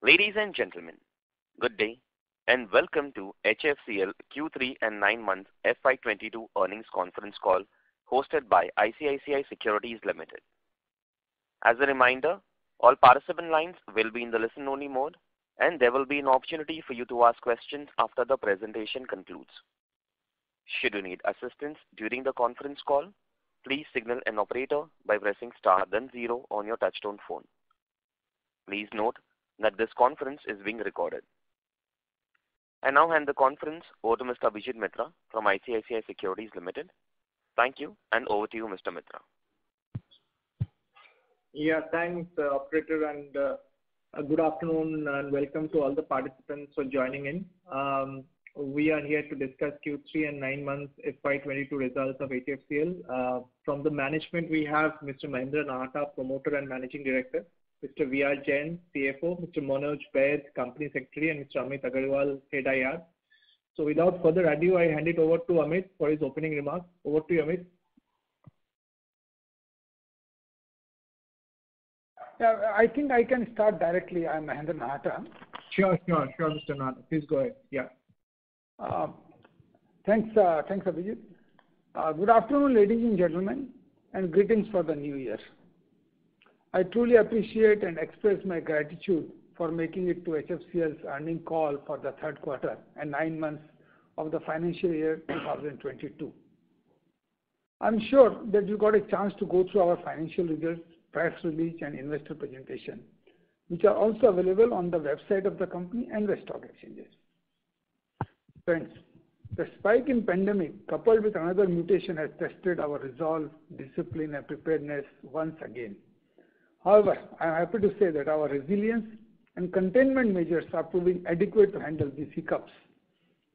Ladies and gentlemen, good day and welcome to HFCL Q3 and 9 months FY22 earnings conference call hosted by ICICI Securities Limited. As a reminder, all participant lines will be in the listen-only mode, and there will be an opportunity for you to ask questions after the presentation concludes. Should you need assistance during the conference call, please signal an operator by pressing star then 0 on your touchtone phone. Please note that this conference is being recorded. I now hand the conference over to Mr. Abhijit Mitra from ICICI Securities Limited. Thank you, and over to you, Mr. Mitra. Yeah, thanks, operator, and good afternoon and welcome to all the participants for joining in. We are here to discuss Q3 and 9 months FY22 results of HFCL. From the management, we have Mr. Mahendra Nahata, Promoter and Managing Director, Mr. V.R. Jain, CFO, Mr. Manoj Baid, Company Secretary, and Mr. Amit Agarwal, Head IR. So without further ado, I hand it over to Amit for his opening remarks. Over to you, Amit. Yeah, I think I can start directly. I'm Mahendra Nahata. Sure, Mr. Nahata. Please go ahead. Yeah. Thanks, Abhijit. Good afternoon, ladies and gentlemen, and greetings for the new year. I truly appreciate and express my gratitude for making it to HFCL's earnings call for the third quarter and 9 months of the financial year 2022. I'm sure that you got a chance to go through our financial results, press release, and investor presentation, which are also available on the website of the company and the stock exchanges. Friends, the spike in pandemic coupled with another mutation has tested our resolve, discipline, and preparedness once again. However, I am happy to say that our resilience and containment measures are proving adequate to handle these hiccups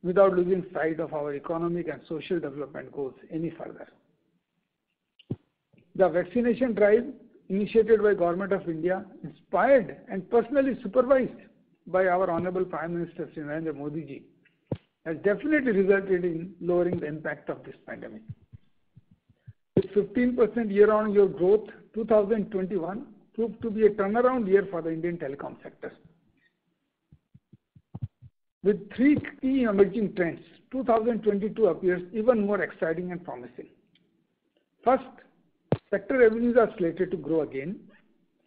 without losing sight of our economic and social development goals any further. The vaccination drive initiated by Government of India, inspired and personally supervised by our Honorable Prime Minister Shri Narendra Modi ji, has definitely resulted in lowering the impact of this pandemic. With 15% year-on-year growth, 2021 proved to be a turnaround year for the Indian telecom sector. With 3 key emerging trends, 2022 appears even more exciting and promising. First, sector revenues are slated to grow again.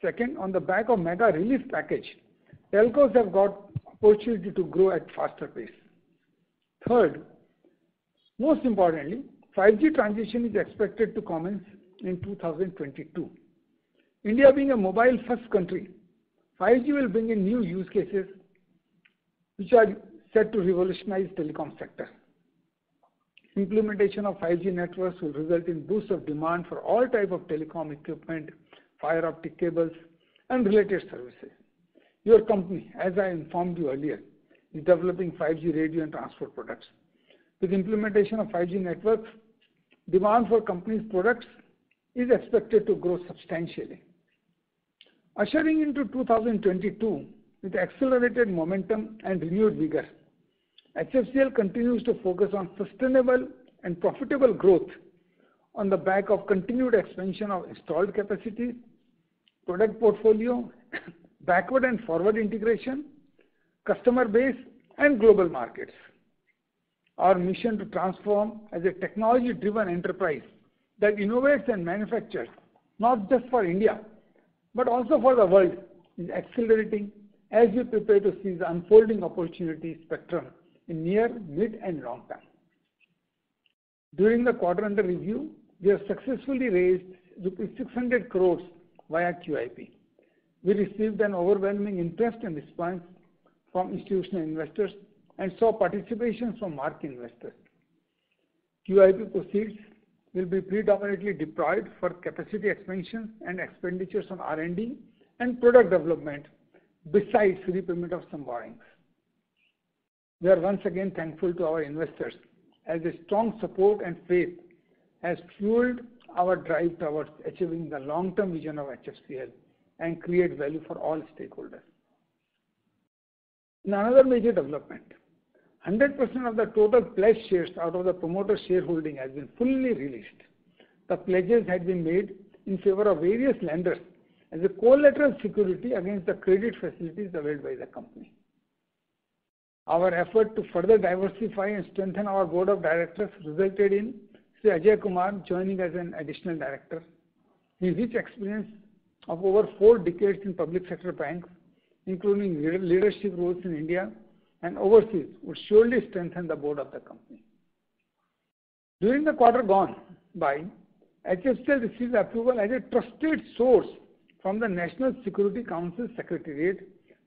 Second, on the back of mega relief package, telcos have got opportunity to grow at faster pace. Third, most importantly, 5G transition is expected to commence in 2022. India being a mobile-first country, 5G will bring in new use cases which are set to revolutionize telecom sector. Implementation of 5G networks will result in boost of demand for all type of telecom equipment, fiber optic cables, and related services. Your company, as I informed you earlier, is developing 5G radio and transport products. With implementation of 5G networks, demand for company's products is expected to grow substantially. Ushering into 2022 with accelerated momentum and renewed vigor, HFCL continues to focus on sustainable and profitable growth on the back of continued expansion of installed capacity, product portfolio, backward and forward integration, customer base, and global markets. Our mission to transform as a technology-driven enterprise that innovates and manufactures not just for India, but also for the world is accelerating as we prepare to seize the unfolding opportunity spectrum in near, mid, and long term. During the quarter under review, we have successfully raised rupees 600 crores via QIP. We received an overwhelming interest and response from institutional investors and saw participation from market investors. QIP proceeds will be predominantly deployed for capacity expansion and expenditures on R&D and product development, besides repayment of some borrowings. We are once again thankful to our investors as a strong support and faith has fueled our drive towards achieving the long-term vision of HFCL and create value for all stakeholders. In another major development, 100% of the total pledged shares out of the promoter shareholding has been fully released. The pledges had been made in favor of various lenders as a collateral security against the credit facilities availed by the company. Our effort to further diversify and strengthen our board of directors resulted in Sri Ajay Kumar joining as an additional director. His rich experience of over 4 decades in public sector banks, including leadership roles in India and overseas, would surely strengthen the board of the company. During the quarter gone by, HFCL received approval as a trusted source from the National Security Council Secretariat,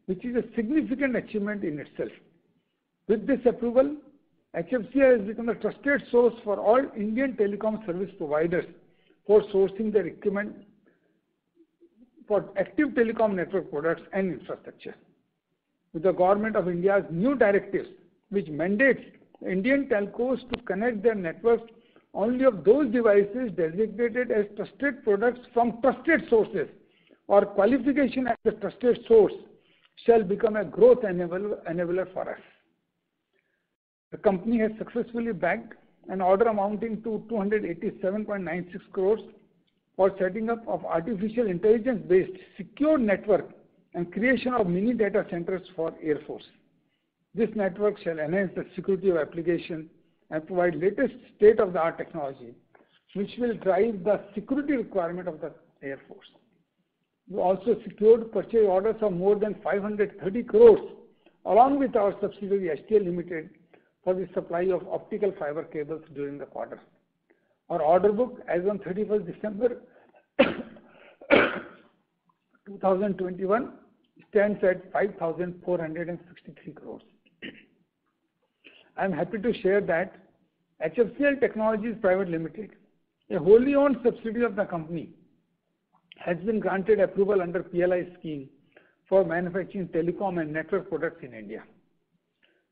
which is a significant achievement in itself. With this approval, HFCL has become a trusted source for all Indian telecom service providers for sourcing their equipment for active telecom network products and infrastructure. With the Government of India's new directives, which mandates Indian telcos to connect their networks only of those devices designated as trusted products from trusted sources, or qualification as a trusted source shall become a growth enabler for us. The company has successfully bagged an order amounting to 287.96 crores for setting up of artificial intelligence-based secure network and creation of mini data centers for Air Force. This network shall enhance the security of application and provide latest state-of-the-art technology, which will drive the security requirement of the Air Force. We also secured purchase orders of more than 530 crores along with our subsidiary STL Limited for the supply of optical fiber cables during the quarter. Our order book as on 31st December 2021 stands at 5,463 crores. I am happy to share that HFCL Technologies Private Limited, a wholly owned subsidiary of the company, has been granted approval under PLI scheme for manufacturing telecom and network products in India.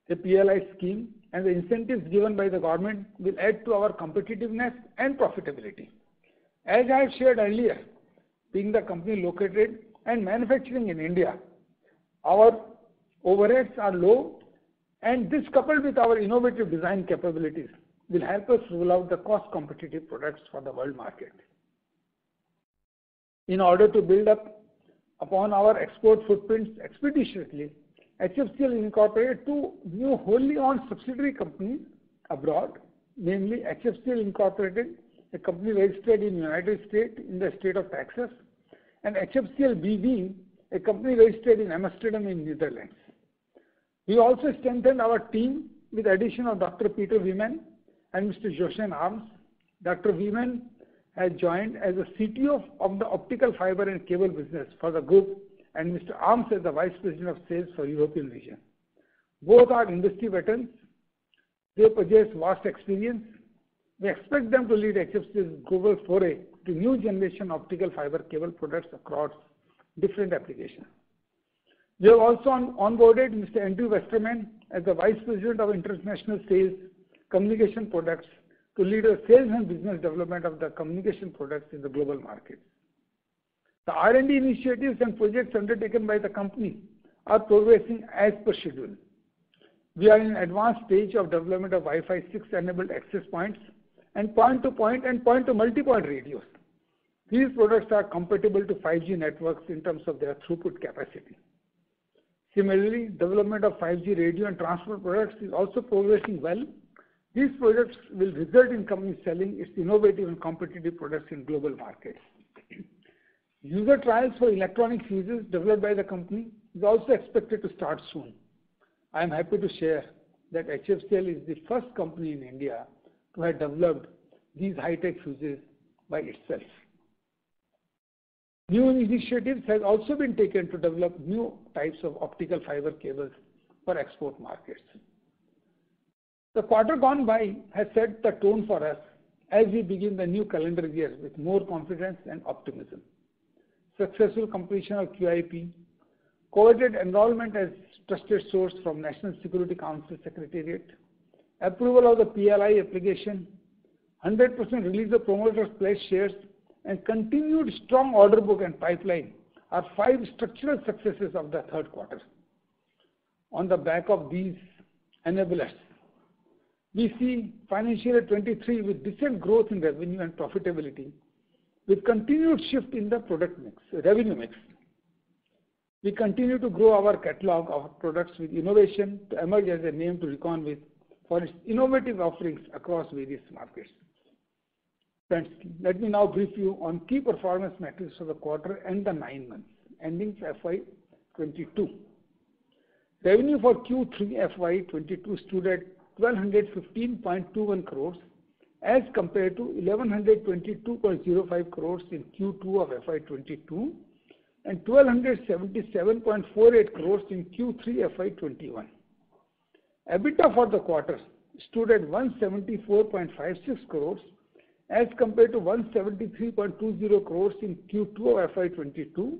The PLI scheme and the incentives given by the government will add to our competitiveness and profitability. As I have shared earlier, being the company located and manufacturing in India, our overheads are low, and this coupled with our innovative design capabilities will help us roll out the cost competitive products for the world market. In order to build up upon our export footprints expeditiously, HFCL incorporated 2 new wholly owned subsidiary companies abroad, namely HFCL Incorporated, a company registered in the United States in the state of Texas, and HFCL BV, a company registered in Amsterdam in Netherlands. We also strengthened our team with the addition of Dr. Peter Wieman and Mr. Joshen Arms. Dr. Wieman has joined as the CTO of the optical fiber and cable business for the group, and Mr. Arms as the Vice President of Sales for European region. Both are industry veterans. They possess vast experience. We expect them to lead HFCL's global foray to new generation optical fiber cable products across different applications. We have also onboarded Mr. Andrew Westerman as the Vice President of International Sales, Communication Products, to lead the sales and business development of the communication products in the global market. The R&D initiatives and projects undertaken by the company are progressing as per schedule. We are in advanced stage of development of Wi-Fi 6 enabled access points and point-to-point and point-to-multipoint radios. These products are compatible to 5G networks in terms of their throughput capacity. Similarly, development of 5G radio and transport products is also progressing well. These products will result in company selling its innovative and competitive products in global markets. User trials for electronic fuses developed by the company is also expected to start soon. I am happy to share that HFCL is the first company in India to have developed these high-tech fuses by itself. New initiatives have also been taken to develop new types of optical fiber cables for export markets. The quarter gone by has set the tone for us as we begin the new calendar year with more confidence and optimism. Successful completion of QIP, coveted enrollment as trusted source from National Security Council Secretariat, approval of the PLI application, 100% release of promoters' pledged shares, and continued strong order book and pipeline are 5 structural successes of the third quarter. On the back of these enablers, we see financial year 23 with decent growth in revenue and profitability, With continued shift in the revenue mix, we continue to grow our catalog of products with innovation to emerge as a name to reckon with for its innovative offerings across various markets. Friends, let me now brief you on key performance metrics for the quarter and the 9 months ending FY22. Revenue for Q3 FY22 stood at 1215.21 crores as compared to 1122.05 crores in Q2 of FY22 and 1277.48 crores in Q3 FY21. EBITDA for the quarter stood at 174.56 crores as compared to 173.20 crores in Q2 of FY22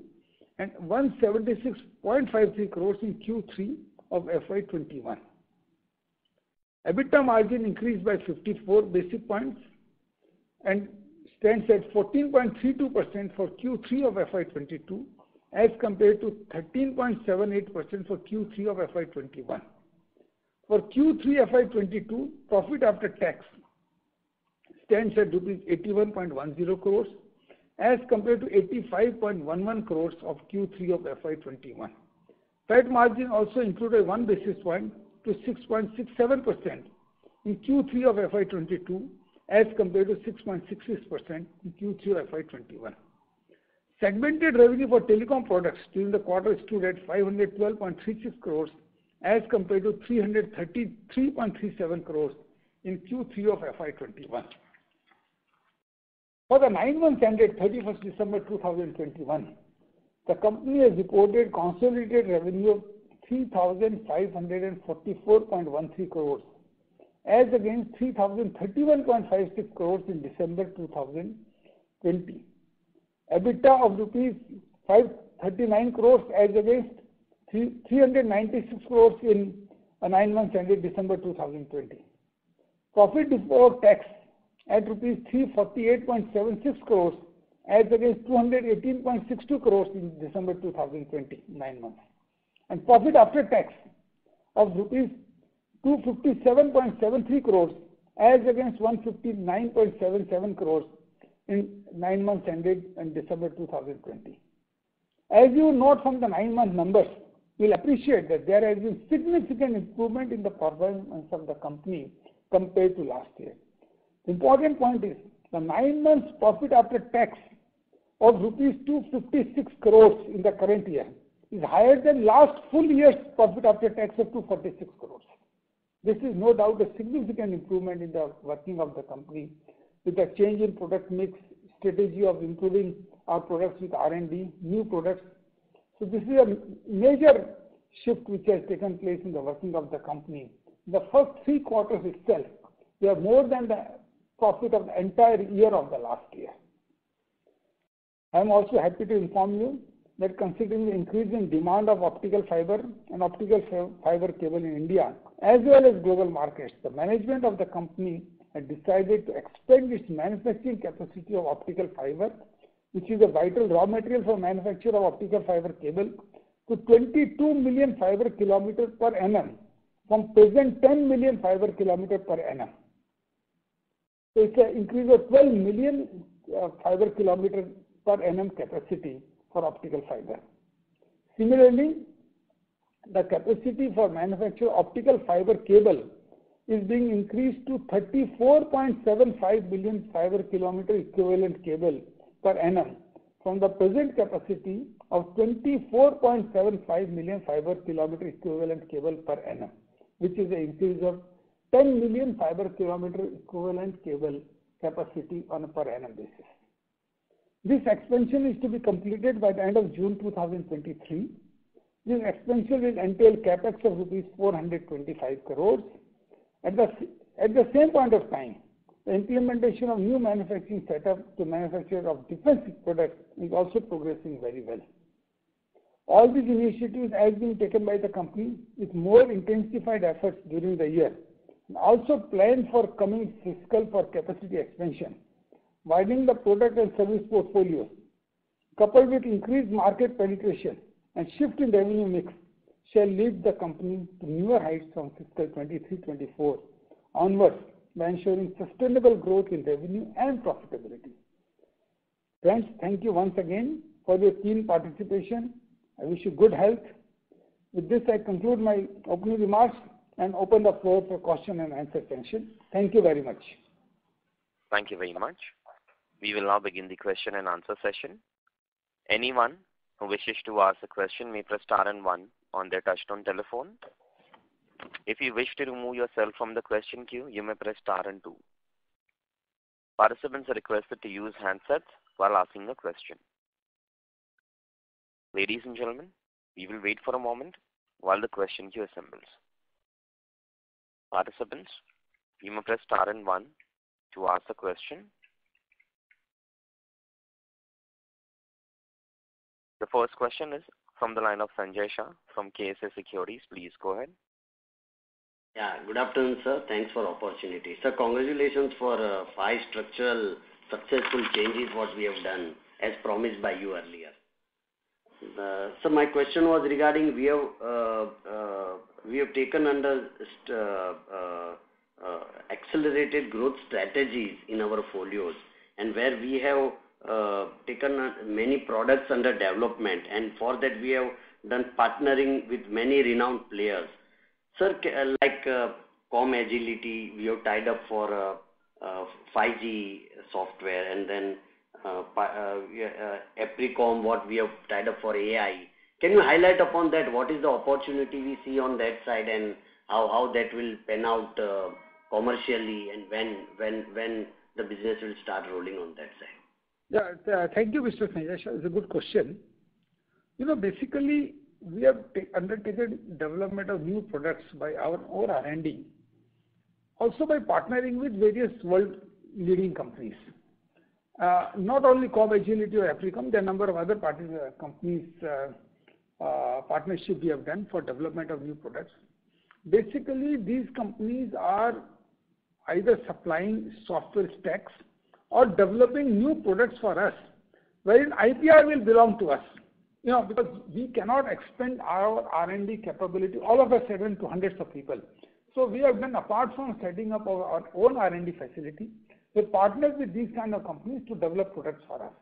and 176.53 crores in Q3 of FY21. EBITDA margin increased by 54 basis points and stands at 14.32% for Q3 of FY22 as compared to 13.78% for Q3 of FY21. For Q3 FY22, profit after tax stands at rupees 81.10 crores as compared to 85.11 crores of Q3 of FY21. PAT margin also improved by 1 basis point to 6.67% in Q3 of FY22 as compared to 6.66% in Q3 of FY21. Segmented revenue for telecom products during the quarter stood at 512.36 crores as compared to 333.37 crores in Q3 of FY21. For the 9 months ended 31st December 2021, the company has reported consolidated revenue of 3,544.13 crores as against 3,031.56 crores in December 2020. EBITDA of rupees 539 crores as against 396 crores in 9 months ended December 2020. Profit before tax at rupees 348.76 crores as against 218.62 crores in December 2020, 9 months. And profit after tax of rupees 257.73 crores as against 159.77 crores in 9 months ended in December 2020. As you note from the 9-month numbers, you'll appreciate that there has been significant improvement in the performance of the company compared to last year. The important point is the 9 months profit after tax of rupees 256 crores in the current year is higher than last full year's profit after tax of 246 crores. This is no doubt a significant improvement in the working of the company with a change in product mix, strategy of improving our products with R&D, new products. So this is a major shift which has taken place in the working of the company. In the first 3 quarters itself, we are more than the profit of the entire year of the last year. I am also happy to inform you that considering the increasing demand of optical fiber and optical fiber cable in India as well as global markets, the management of the company had decided to expand its manufacturing capacity of optical fiber, which is a vital raw material for manufacture of optical fiber cable, to 22 million fiber kilometers per annum from present 10 million fiber kilometers per annum. So it's an increase of 12 million fiber kilometers per annum capacity for optical fiber. Similarly, the capacity for manufacture optical fiber cable is being increased to 34.75 billion fiber kilometer equivalent cable per annum from the present capacity of 24.75 million fiber kilometer equivalent cable per annum, which is an increase of 10 million fiber kilometer equivalent cable capacity on a per annum basis. This expansion is to be completed by the end of June 2023. This expansion will entail capex of rupees 425 crores. At the same point of time, the implementation of new manufacturing setup to manufacture of defense products is also progressing very well. All these initiatives have been taken by the company with more intensified efforts during the year and also planned for coming fiscal for capacity expansion, widening the product and service portfolios, coupled with increased market penetration and shift in revenue mix, shall lead the company to newer heights from fiscal 23-24 onwards by ensuring sustainable growth in revenue and profitability. Friends, thank you once again for your keen participation. I wish you good health. With this, I conclude my opening remarks and open the floor for question and answer session. Thank you very much. Thank you very much. We will now begin the question and answer session. Anyone who wishes to ask a question may press star and 1 on their touchtone telephone. If you wish to remove yourself from the question queue, you may press star and 2. Participants are requested to use handsets while asking a question. Ladies and gentlemen, we will wait for a moment while the question queue assembles. Participants, you may press star and 1 to ask a question. The first question is from the line of Sanjay Shah from KSA Securities. Please go ahead. Yeah, good afternoon, sir. Thanks for opportunity. Sir, congratulations for 5 structural successful changes what we have done as promised by you earlier. So my question was regarding we have taken under accelerated growth strategies in our folios, and where we have taken many products under development, and for that we have done partnering with many renowned players. Sir, like ComAgility, we have tied up for 5G software, and then Apricom, what we have tied up for AI. Can you highlight upon that? What is the opportunity we see on that side, and how that will pan out commercially, and when the business will start rolling on that side? Yeah, thank you, Mr. Sanjay. It's a good question. Basically, we have undertaken development of new products by our own R&D, also by partnering with various world-leading companies. Not only ComAgility or Apricom, there are a number of other companies partnership we have done for development of new products. Basically, these companies are either supplying software stacks or developing new products for us, wherein IPR will belong to us. Because we cannot expand our R&D capability all of a sudden to hundreds of people. So we have done, apart from setting up our own R&D facility, we partnered with these kind of companies to develop products for us.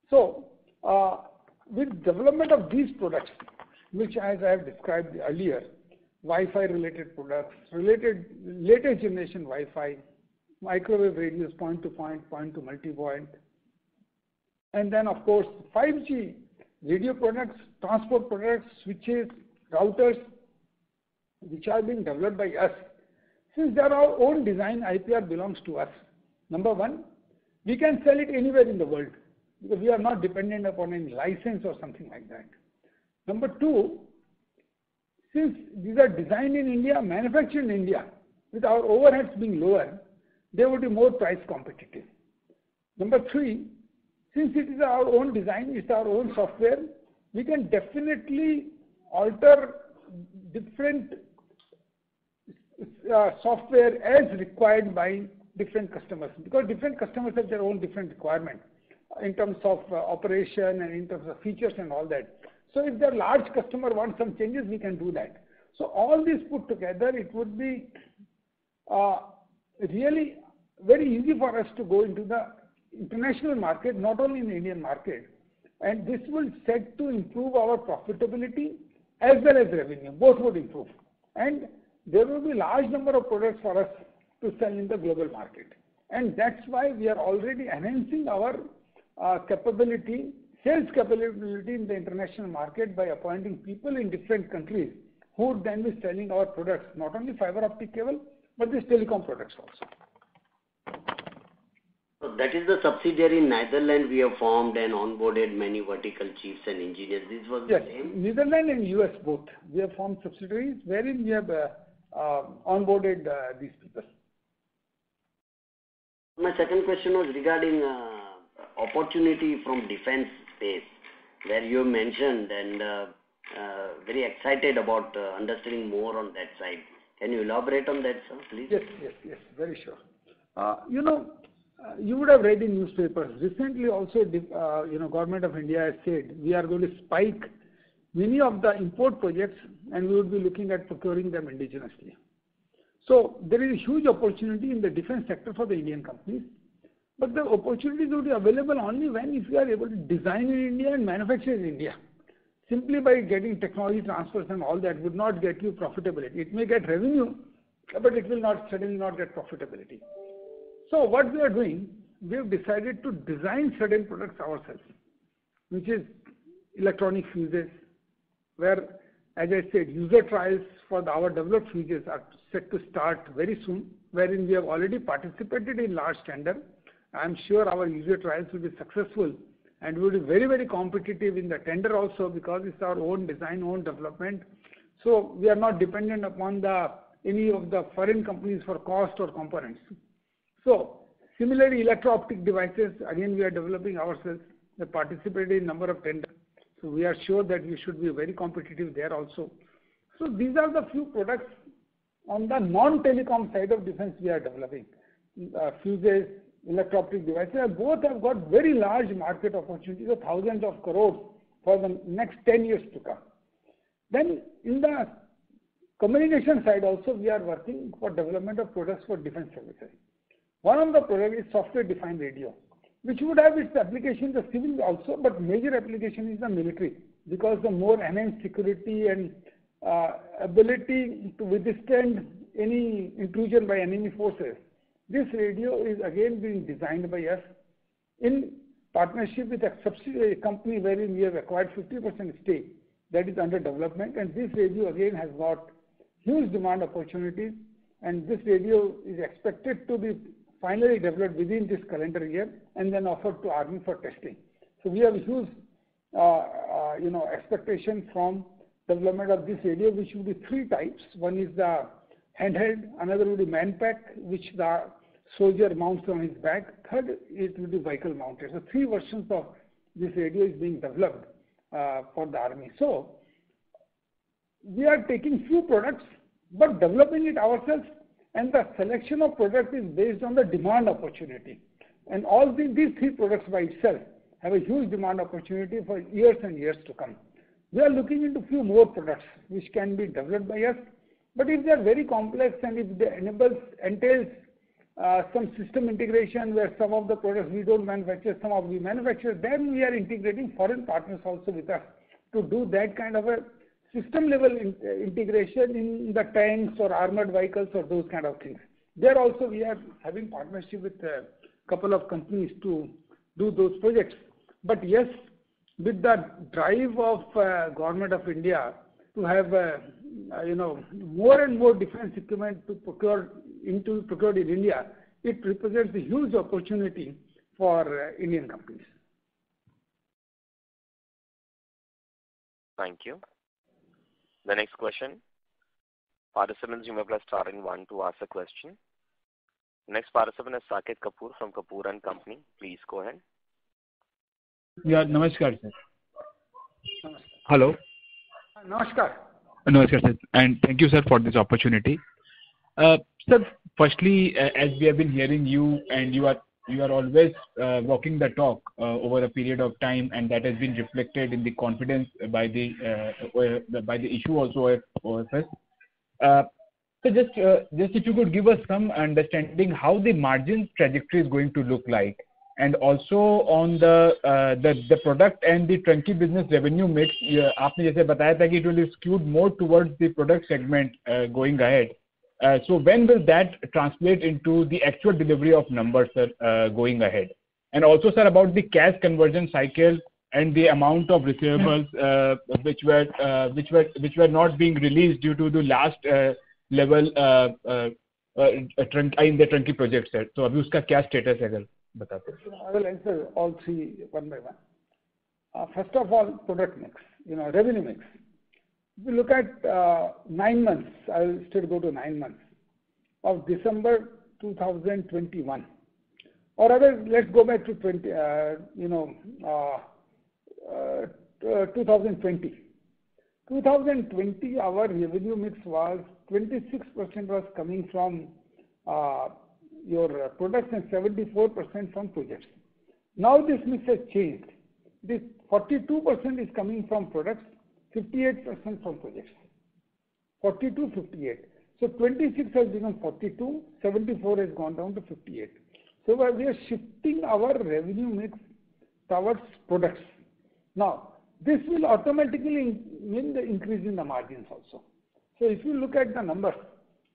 So with development of these products, which as I have described earlier, Wi-Fi related products, related latest generation Wi-Fi, microwave radios, point-to-point, point-to-multipoint, and then of course 5G radio products, transport products, switches, routers, which are being developed by us. Since they are our own design, IPR belongs to us. Number one, we can sell it anywhere in the world because we are not dependent upon any license or something like that. Number two, since these are designed in India, manufactured in India, with our overheads being lower, they would be more price competitive. Number three, since it is our own design, it's our own software, we can definitely alter different software as required by different customers, because different customers have their own different requirements in terms of operation and in terms of features and all that. So if their large customer wants some changes, we can do that. So all this put together, it would be really very easy for us to go into the international market, not only in the Indian market. And this will set to improve our profitability as well as revenue. Both would improve. And there will be large number of products for us to sell in the global market. And that's why we are already enhancing our capability, sales capability in the international market by appointing people in different countries who would then be selling our products, not only fiber optic cable, but these telecom products also. So that is the subsidiary in Netherlands we have formed and onboarded many vertical chiefs and engineers. This was the same? Netherlands and US both. We have formed subsidiaries wherein we have onboarded these people. My second question was regarding opportunity from defense space, where you mentioned and very excited about understanding more on that side. Can you elaborate on that, sir, please? Yes, very sure. You would have read in newspapers. Recently also, Government of India has said we are going to spike many of the import projects and we would be looking at procuring them indigenously. So there is a huge opportunity in the defense sector for the Indian companies. But the opportunities will be available only when if you are able to design in India and manufacture in India. Simply by getting technology transfers and all that would not get you profitability. It may get revenue, but it will not certainly not get profitability. So what we are doing, we have decided to design certain products ourselves, which is electronic fuses, where, as I said, user trials for our developed fuses are set to start very soon, wherein we have already participated in large tender. I am sure our user trials will be successful and we will be very, very competitive in the tender also, because it's our own design, own development. So we are not dependent upon any of the foreign companies for cost or components. So similarly, electro-optic devices, again, we are developing ourselves. We participated in a number of tenders. So we are sure that we should be very competitive there also. So these are the few products on the non-telecom side of defense we are developing. Fuses, electro-optic devices, both have got very large market opportunities of thousands of crores for the next 10 years to come. Then in the communication side also, we are working for development of products for defense services. One of the products is software-defined radio, which would have its application in the civil also, but major application is the military, because the more enhanced security and ability to withstand any intrusion by enemy forces. This radio is again being designed by us in partnership with a subsidiary company wherein we have acquired 50% stake that is under development, and this radio again has got huge demand opportunities, and this radio is expected to be finally developed within this calendar year and then offered to Army for testing. So we have huge expectation from development of this radio, which will be three types. One is the handheld, another will be man-pack, which the soldier mounts on his back. Third, it will be vehicle mounted. So three versions of this radio is being developed for the Army. So we are taking few products, but developing it ourselves, and the selection of products is based on the demand opportunity. And all these three products by itself have a huge demand opportunity for years and years to come. We are looking into few more products which can be developed by us, but if they are very complex and if they entails some system integration where some of the products we don't manufacture, some of we manufacture, then we are integrating foreign partners also with us to do that kind of a system level integration in the tanks or armored vehicles or those kind of things. There also we are having partnership with a couple of companies to do those projects. But yes, with the drive of Government of India to have more and more defense equipment to procured in India, it represents a huge opportunity for Indian companies. Thank you. The next question. Participants, you may press star and 1 to ask a question. Next participant is Saket Kapoor from Kapoor and Company. Please go ahead. Yeah, namaskar, sir. Hello. Namaskar. Namaskar, sir. And thank you, sir, for this opportunity. Sir, firstly, as we have been hearing you, and you are always walking the talk over a period of time, and that has been reflected in the confidence by the issue also of OFS. So just if you could give us some understanding how the margin trajectory is going to look like, and also on the product and the turnkey business revenue mix. आपने जैसे बताया था कि it will be skewed more towards the product segment going ahead. So when will that translate into the actual delivery of numbers, sir, going ahead? And also, sir, about the cash conversion cycle and the amount of receivables which were not being released due to the last level in the turnkey project, sir. So अभी उसका क्या status है अगर बताते? I will answer all three one by one. First of all, product mix, revenue mix. If you look at 9 months, I will still go to 9 months of December 2021, or rather, let's go back to 2020. 2020, our revenue mix was 26% was coming from your products and 74% from projects. Now this mix has changed. This 42% is coming from products, 58% from projects. 42, 58. So 26 has become 42, 74 has gone down to 58. So we are shifting our revenue mix towards products. Now, this will automatically mean the increase in the margins also. So if you look at the numbers,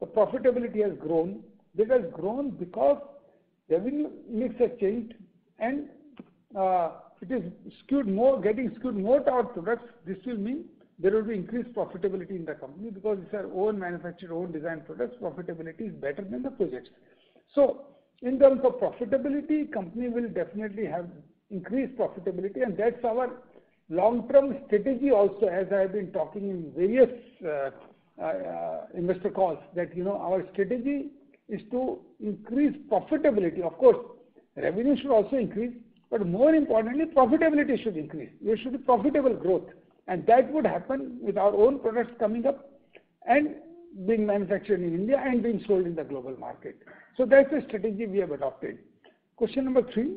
the profitability has grown. It has grown because revenue mix has changed and it is getting skewed more towards products. This will mean there will be increased profitability in the company because it's our own manufactured, own designed products. Profitability is better than the projects. So in terms of profitability, company will definitely have increased profitability, and that's our long-term strategy also, as I have been talking in various investor calls, that our strategy is to increase profitability. Of course, revenue should also increase, but more importantly, profitability should increase. There should be profitable growth, and that would happen with our own products coming up and being manufactured in India and being sold in the global market. So that's the strategy we have adopted. Question number 3,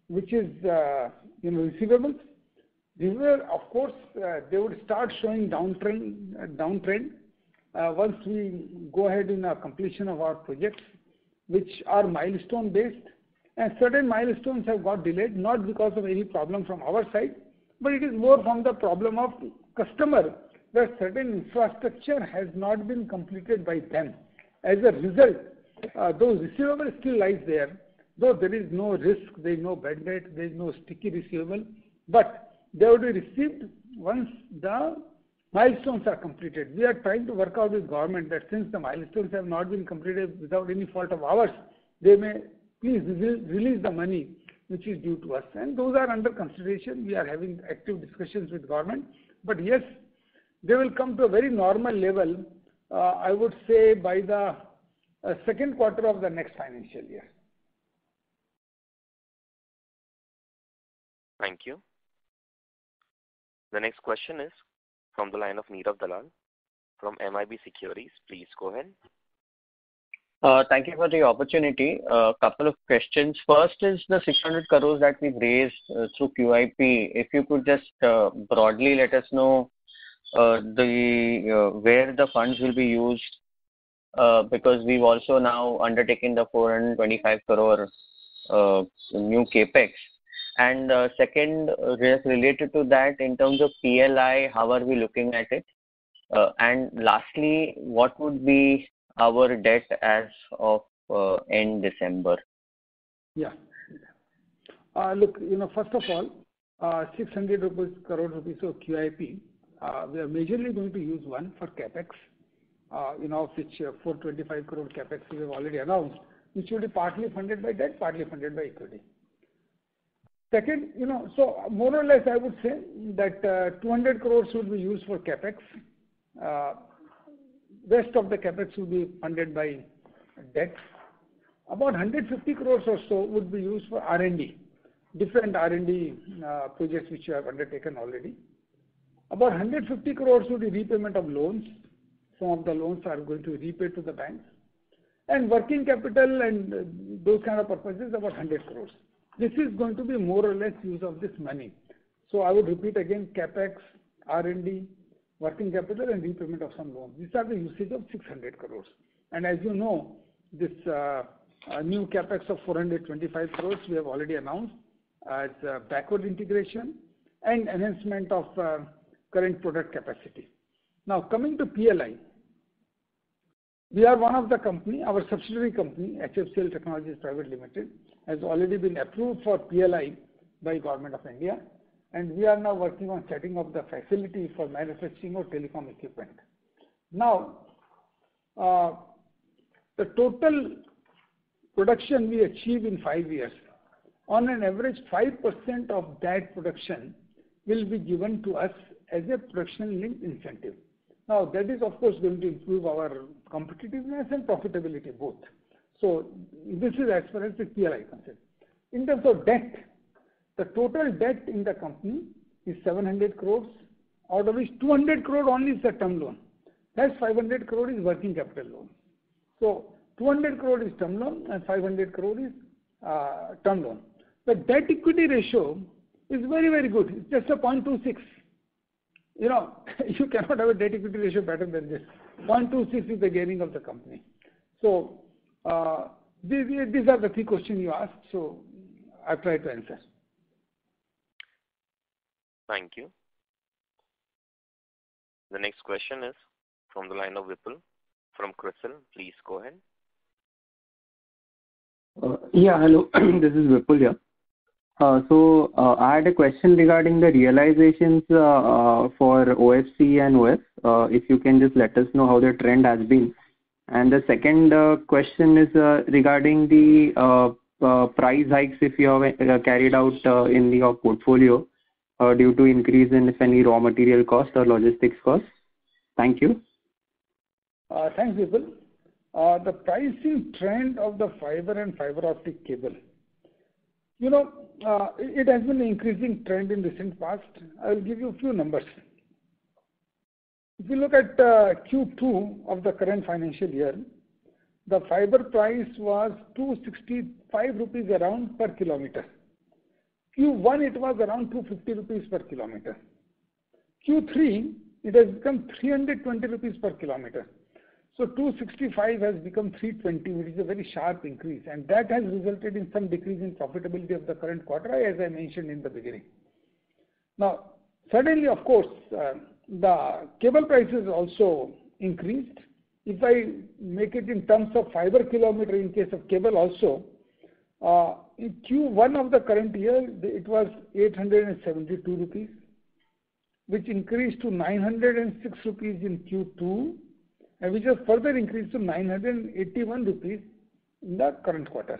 which is receivables. Of course, they would start showing downtrend once we go ahead in the completion of our projects, which are milestone based, and certain milestones have got delayed, not because of any problem from our side, but it is more from the problem of customer, where certain infrastructure has not been completed by them. As a result, those receivables still lies there, though there is no risk, there is no bad debt, there is no sticky receivable, but they will be received once the milestones are completed. We are trying to work out with government that since the milestones have not been completed without any fault of ours, they may please release the money which is due to us. And those are under consideration. We are having active discussions with government. But yes, they will come to a very normal level, I would say, by the second quarter of the next financial year. Thank you. The next question is from the line of Nirav Dalal from MIB Securities. Please go ahead. Thank you for the opportunity. A couple of questions. First is the 600 crores that we've raised through QIP. If you could just broadly let us know where the funds will be used, because we've also now undertaken the 425 crore new capex. And second, related to that, in terms of PLI, how are we looking at it? And lastly, what would be our debt as of end December? Yeah. Look, first of all, 600 crore rupees of QIP, we are majorly going to use one for capex, which 425 crore capex we have already announced, which will be partly funded by debt, partly funded by equity. Second, so more or less I would say that 200 crores would be used for capex. Rest of the capex will be funded by debt. About 150 crores or so would be used for R&D, different R&D projects which we have undertaken already. About 150 crores would be repayment of loans. Some of the loans are going to be repaid to the banks. And working capital and those kind of purposes, about 100 crores. This is going to be more or less use of this money. So I would repeat again, capex, R&D, working capital and repayment of some loans. These are the usage of 600 crores. And as you know, this new capex of 425 crores we have already announced as backward integration and enhancement of current product capacity. Now coming to PLI, we are one of the company, our subsidiary company, HFCL Technologies Private Limited, has already been approved for PLI by Government of India, and we are now working on setting up the facility for manufacturing of telecom equipment. Now, the total production we achieve in 5 years, on an average 5% of that production will be given to us as a production-linked incentive. Now, that is of course going to improve our competitiveness and profitability both. So, this is as far as the PLI is concerned. In terms of debt, the total debt in the company is 700 crores, out of which 200 crore only is the term loan. That's 500 crore is working capital loan. So, 200 crore is term loan and 500 crore is term loan. The debt equity ratio is very, very good. It's just a 0.26. You cannot have a debt equity ratio better than this. 0.26 is the gearing of the company. So, These are the three questions you asked, so I'll try to answer. Thank you. The next question is from the line of Vipul from CRISIL. Please go ahead. Yeah, hello. This is Vipul here. I had a question regarding the realizations for OFC and OF. If you can just let us know how the trend has been. And the second question is regarding the price hikes if you have carried out in your portfolio due to increase in, if any, raw material cost or logistics cost. Thank you. Thanks, Vipul. The pricing trend of the fiber and fiber optic cable. It has been an increasing trend in recent past. I will give you a few numbers. If you look at Q2 of the current financial year, the fiber price was 265 rupees around per kilometer. Q1 it was around 250 rupees per kilometer. Q3 it has become 320 rupees per kilometer. So 265 has become 320, which is a very sharp increase, and that has resulted in some decrease in profitability of the current quarter, as I mentioned in the beginning. Now, suddenly, of course, the cable prices also increased. If I make it in terms of fiber kilometer in case of cable also, in Q1 of the current year, it was 872 rupees, which increased to 906 rupees in Q2, and which has further increased to 981 rupees in the current quarter.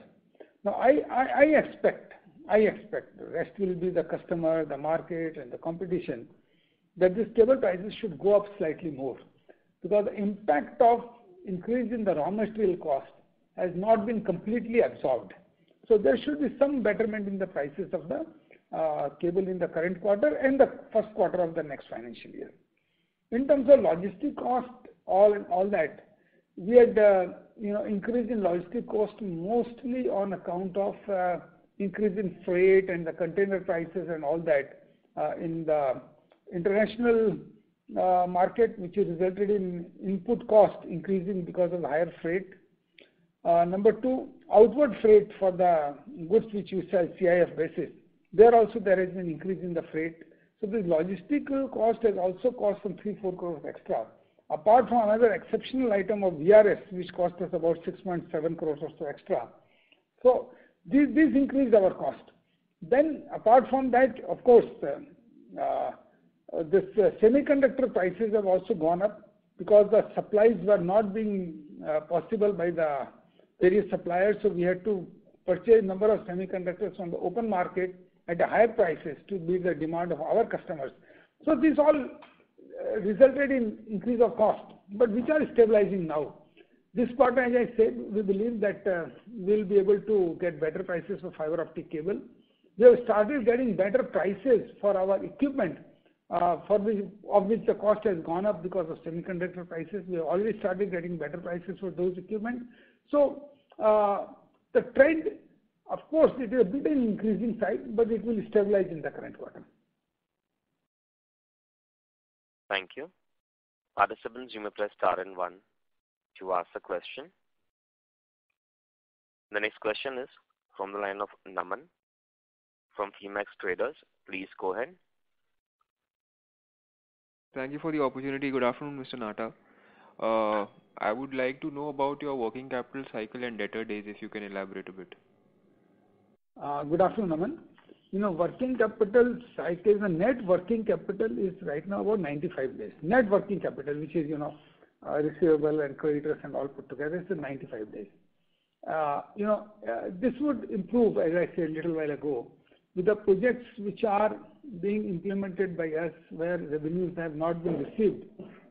Now, I expect, the rest will be the customer, the market, and the competition, that these cable prices should go up slightly more, because the impact of increase in the raw material cost has not been completely absorbed. So there should be some betterment in the prices of the cable in the current quarter and the first quarter of the next financial year. In terms of logistic cost, all that, we had increase in logistic cost mostly on account of increase in freight and the container prices and all that in the international market, which has resulted in input cost increasing because of higher freight. Number two, outward freight for the goods which you sell CIF basis. There also there has been increase in the freight. So the logistical cost has also cost some 3-4 crores extra. Apart from another exceptional item of VRS, which cost us about 6.7 crores or so extra. So this increased our cost. Then apart from that, of course, this semiconductor prices have also gone up because the supplies were not being possible by the various suppliers. So we had to purchase number of semiconductors from the open market at a higher prices to meet the demand of our customers. So this all resulted in increase of cost, but which are stabilizing now. This quarter, as I said, we believe that we'll be able to get better prices for fiber optic cable. We have started getting better prices for our equipment, of which the cost has gone up because of semiconductor prices. We have already started getting better prices for those equipment. So the trend, of course, it is a bit in increasing side, but it will stabilize in the current quarter. Thank you. Participants, you may press star and 1 to ask a question. The next question is from the line of Naman from Phoenix Traders. Please go ahead. Thank you for the opportunity. Good afternoon, Mr. Nahata. I would like to know about your working capital cycle and debtor days, if you can elaborate a bit. Good afternoon, Naman. Working capital cycle, the net working capital is right now about 95 days. Net working capital, which is, receivable and creditors and all put together, is 95 days. This would improve, as I said a little while ago, with the projects which are being implemented by us where revenues have not been received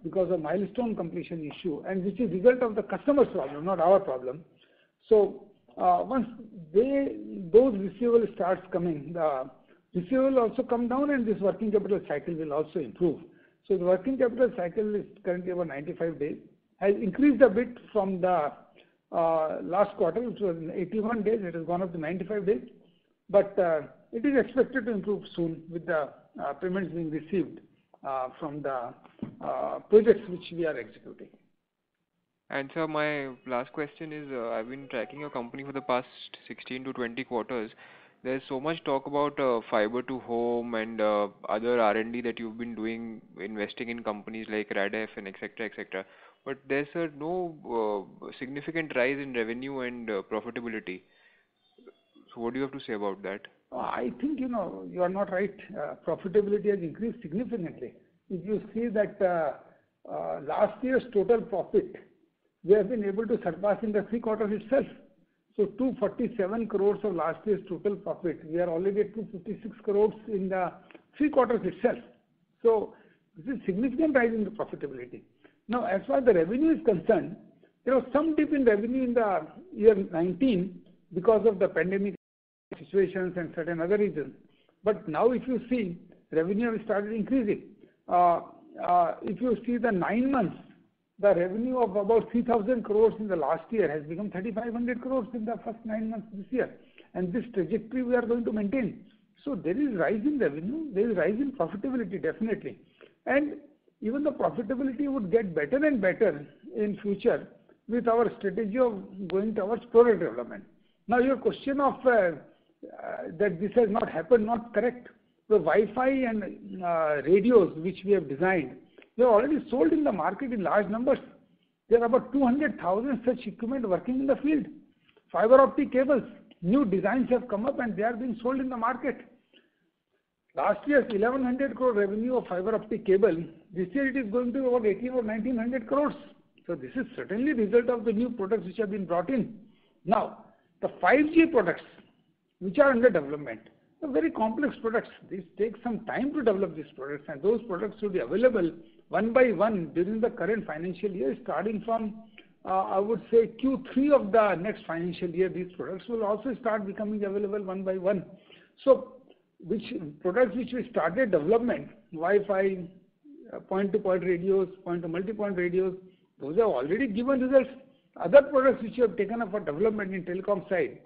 because of milestone completion issue, and which is result of the customer's problem, not our problem. So once those receivables starts coming, the receivable will also come down and this working capital cycle will also improve. So the working capital cycle is currently about 95 days, has increased a bit from the last quarter, which was 81 days. It has gone up to 95 days, but it is expected to improve soon with the payments being received from the projects which we are executing. And sir, my last question is, I've been tracking your company for the past 16 to 20 quarters. There's so much talk about fiber to home and other R&D that you've been doing, investing in companies like Radef and etc. etc. But there's no significant rise in revenue and profitability. So what do you have to say about that? I think, you are not right. Profitability has increased significantly. If you see that last year's total profit, we have been able to surpass in the 3 quarters itself. So 247 crores of last year's total profit. We are already at 256 crores in the 3 quarters itself. So this is significant rise in the profitability. Now, as far as the revenue is concerned, there was some dip in revenue in the year 19 because of the pandemic situations and certain other reasons. But now if you see, revenue has started increasing. If you see the 9 months, the revenue of about 3,000 crores in the last year has become 3,500 crores in the first 9 months this year. And this trajectory we are going to maintain. So there is rise in revenue, there is rise in profitability definitely. And even the profitability would get better and better in future with our strategy of going towards product development. Now your question of that this has not happened, not correct. The Wi-Fi and radios which we have designed, they are already sold in the market in large numbers. There are about 200,000 such equipment working in the field. Fiber optic cables, new designs have come up and they are being sold in the market. Last year's 1100 crore revenue of fiber optic cable, this year it is going to be about 18 or 1900 crores. So this is certainly the result of the new products which have been brought in. Now, the 5G products which are under development, are very complex products. This takes some time to develop these products, and those products will be available one by one during the current financial year, starting from, I would say, Q3 of the next financial year. These products will also start becoming available one by one. So, which products which we started development, Wi-Fi, point-to-point radios, point-to-multipoint radios, those have already given results. Other products which we have taken up for development in telecom side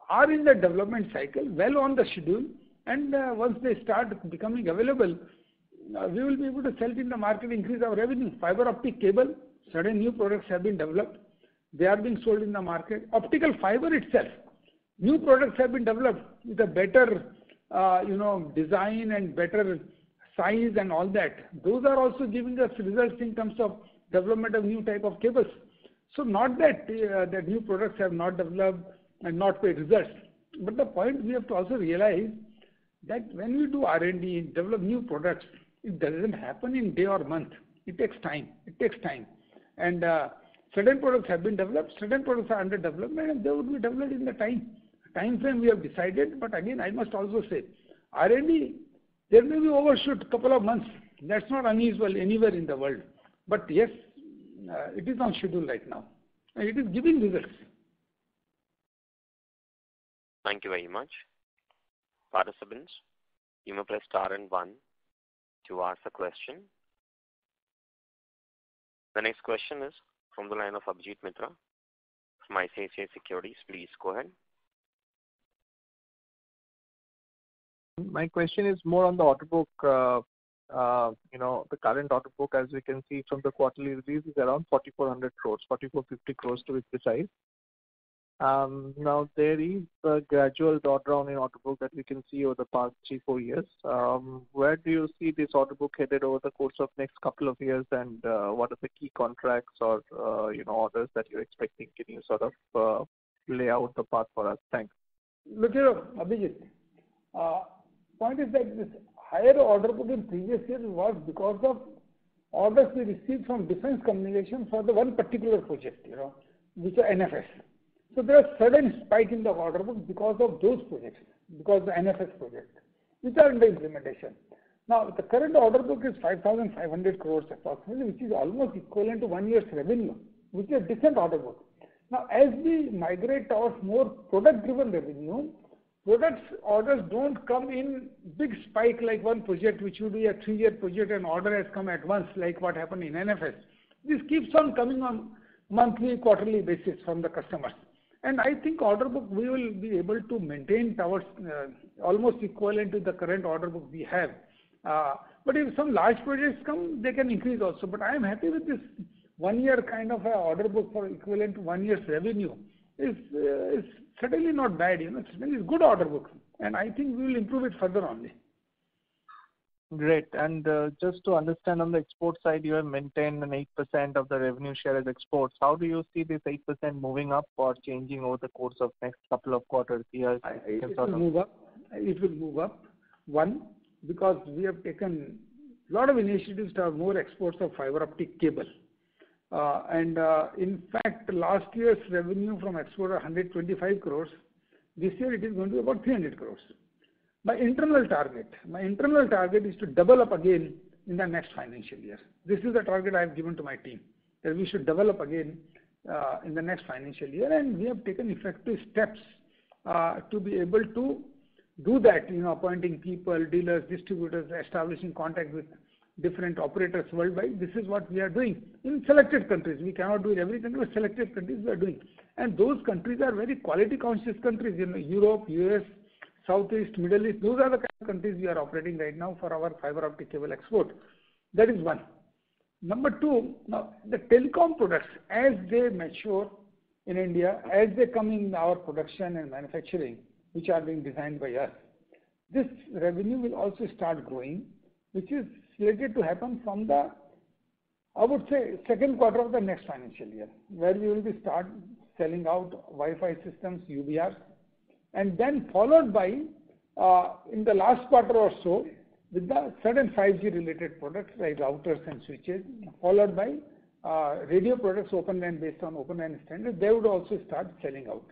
are in the development cycle, well on the schedule, and once they start becoming available, we will be able to sell it in the market, increase our revenue. Fiber optic cable, certain new products have been developed. They are being sold in the market. Optical fiber itself, new products have been developed with a better, design and better size and all that. Those are also giving us results in terms of development of new type of cables. So not that that new products have not developed and not paid results. But the point we have to also realize that when we do R&D, develop new products, it doesn't happen in day or month. It takes time. And certain products have been developed, certain products are under development, and they would be developed in the time frame we have decided. But again, I must also say, R&D, there may be overshoot a couple of months. That's not unusual anywhere in the world. But yes, it is on schedule right now. And it is giving results. Thank you very much. Participants, you may press star and 1 to ask a question. The next question is from the line of Abhijit Mitra from ICICI Securities. Please go ahead. My question is more on the order book. The current order book, as we can see from the quarterly release, is around 4,400 crores, 4,450 crores to be precise. Now, there is a gradual drawdown in order book that we can see over the past 3-4 years. Where do you see this order book headed over the course of next couple of years, and what are the key contracts or orders that you're expecting? Can you sort of lay out the path for us? Thanks. Look here, Abhijit. Point is that this higher order book in previous years was because of orders we received from defense communication for the one particular project, which are NFS. So there is sudden spike in the order book because of those projects, because the NFS project, which are under implementation. Now, the current order book is 5,500 crores approximately, which is almost equivalent to 1 year's revenue, which is a decent order book. Now, as we migrate towards more product-driven revenue, products orders don't come in big spike like one project, which would be a 3-year project and order has come at once, like what happened in NFS. This keeps on coming on monthly, quarterly basis from the customers. And I think order book we will be able to maintain towards almost equivalent to the current order book we have. But if some large projects come, they can increase also. But I am happy with this 1 year kind of a order book for equivalent to 1 year's revenue is certainly not bad. Certainly it's good order book, and I think we will improve it further only. Great. And just to understand, on the export side, you have maintained an 8% of the revenue share as exports. How do you see this 8% moving up or changing over the course of next couple of quarters, years? It will move up. It will move up. One, because we have taken a lot of initiatives to have more exports of fiber optic cable. In fact, last year's revenue from export are 125 crores. This year it is going to be about 300 crores. My internal target is to double up again in the next financial year. This is the target I have given to my team, that we should develop again in the next financial year, and we have taken effective steps to be able to do that, appointing people, dealers, distributors, establishing contact with different operators worldwide. This is what we are doing in selected countries. We cannot do it every country, but selected countries we are doing. And those countries are very quality conscious countries, Europe, US, Southeast, Middle East. Those are the kind of countries we are operating right now for our fiber optic cable export. That is one. Number two, now the telecom products, as they mature in India, as they come in our production and manufacturing, which are being designed by us, this revenue will also start growing, which is slated to happen from the, I would say, second quarter of the next financial year, where we will be start selling out Wi-Fi systems, UBRs, and then followed by, in the last quarter or so, with the certain 5G related products like routers and switches, followed by radio products, Open LAN based on Open LAN standard, they would also start selling out.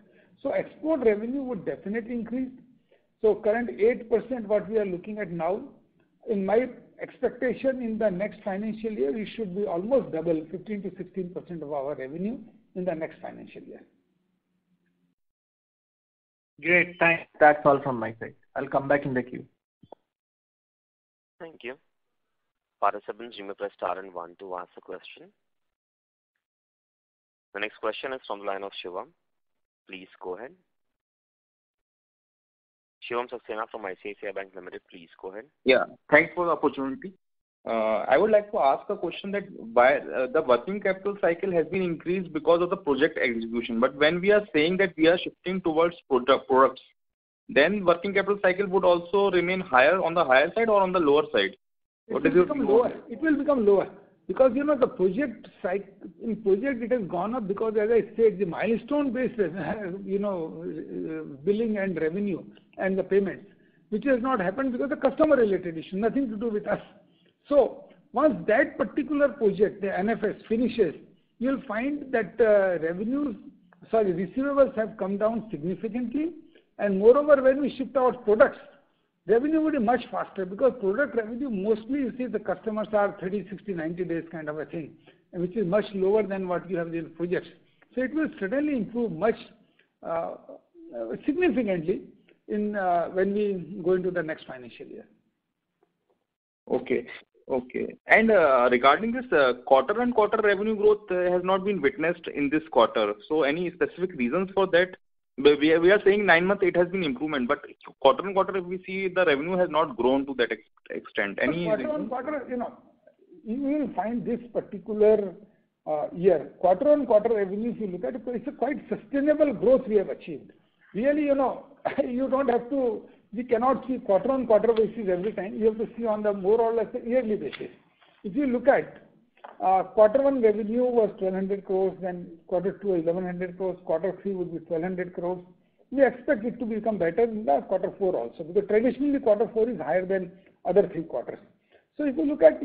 So export revenue would definitely increase. So current 8% what we are looking at now, in my expectation in the next financial year, we should be almost double, 15 to 16% of our revenue in the next financial year. Great, thanks. That's all from my side. I'll come back in the queue. Thank you. Participants, you may press star and 1 to ask a question. The next question is from the line of Shivam. Please go ahead. Shivam Saxena from ICICI Bank Limited. Please go ahead. Yeah, thanks for the opportunity. I would like to ask a question that why the working capital cycle has been increased because of the project execution. But when we are saying that we are shifting towards products, then working capital cycle would also remain higher on the higher side or on the lower side? It will become lower. It will become lower because the project cycle in project it has gone up because, as I said, the milestone based billing and revenue and the payments, which has not happened because of customer related issue, nothing to do with us. So once that particular project, the NFS, finishes, you'll find that receivables have come down significantly, and moreover, when we shift our products, revenue will be much faster because product revenue mostly, you see, the customers are 30, 60, 90 days kind of a thing, which is much lower than what you have in projects. So it will certainly improve much significantly in when we go into the next financial year. Okay. And regarding this quarter-on-quarter revenue growth has not been witnessed in this quarter. So any specific reasons for that? We are saying 9 months it has been improvement, but quarter-on-quarter if we see the revenue has not grown to that extent. Any quarter-on-quarter, you will find this particular year, quarter-on-quarter revenue, if you look at it, it's a quite sustainable growth we have achieved. Really, you don't have to, we cannot see quarter-on-quarter basis every time. You have to see on the more or less yearly basis. If you look at quarter 1 revenue was 1,200 crores, then quarter 2 1,100 crores, quarter 3 would be 1,200 crores. We expect it to become better in the quarter 4 also, because traditionally quarter 4 is higher than other 3 quarters. So if you look at,